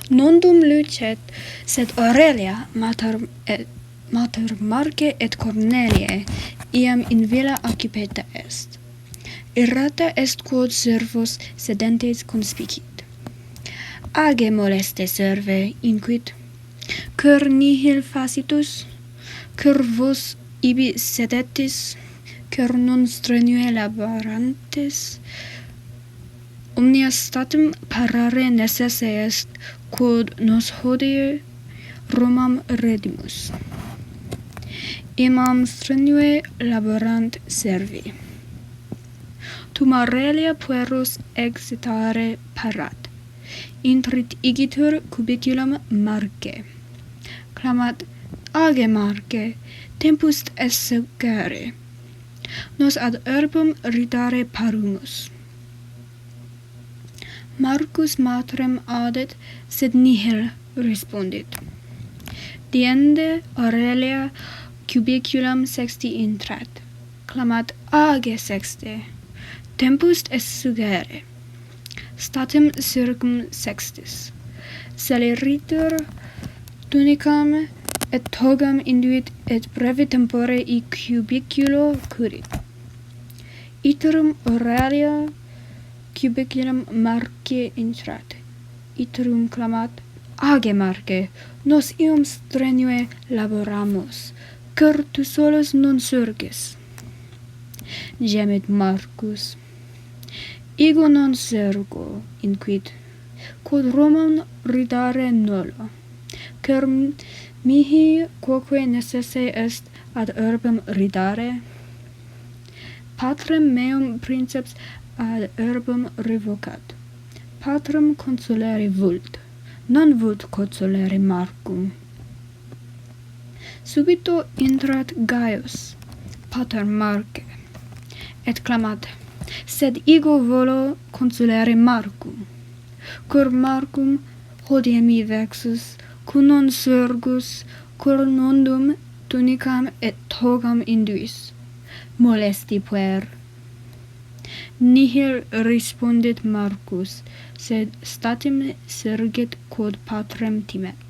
Non dum lucet, sed Aurelia, mater Marce et Cornelie, iam in villa occupata est. Irrata est quod servos sedentes conspicit. Age moleste serve, inquit, cur nihil facitus, cur vos ibi sedetis, cur non strenue laborantes, omnia statim parare necesse est, quod nos hodie Romam redimus. Imam strenue laborant servi. Tum Aurelia pueros exitare parat. Intrit igitur cubiculum Marce. Clamat, age Marce, tempus est sugere. Nos ad urbum ridare parumus. Marcus matrem audet, sed nihil respondit. Diende Aurelia cubiculum sexti intrat. Clamat, age sexte, tempus est sugere. Statim circum sextis. Celeritur tunicam et togam induit et brevi tempore i cubiculo curit. Iterum Aurelia cubiculum Marce intrat. Iterum clamat, age Marce, nos ium strenue laboramus, cur tu solus non surges. Gemit Marcus. Ego non surgo, inquit, quod Romam ridare nullo, cur mihi quoque necesse est ad urbem ridare. Patrem meum princeps ad urbem revocat. Patrem consulere vult, non vult consulere Marcum. Subito intrat Gaius, pater Marce, et clamat, sed ego volo consulere Marcum, cur Marcum hodie mi vexus, cum non surgus, cur nondum tunicam et togam induis, molesti puer. Nihil respondit Marcus, sed statim sergit quod patrem timet.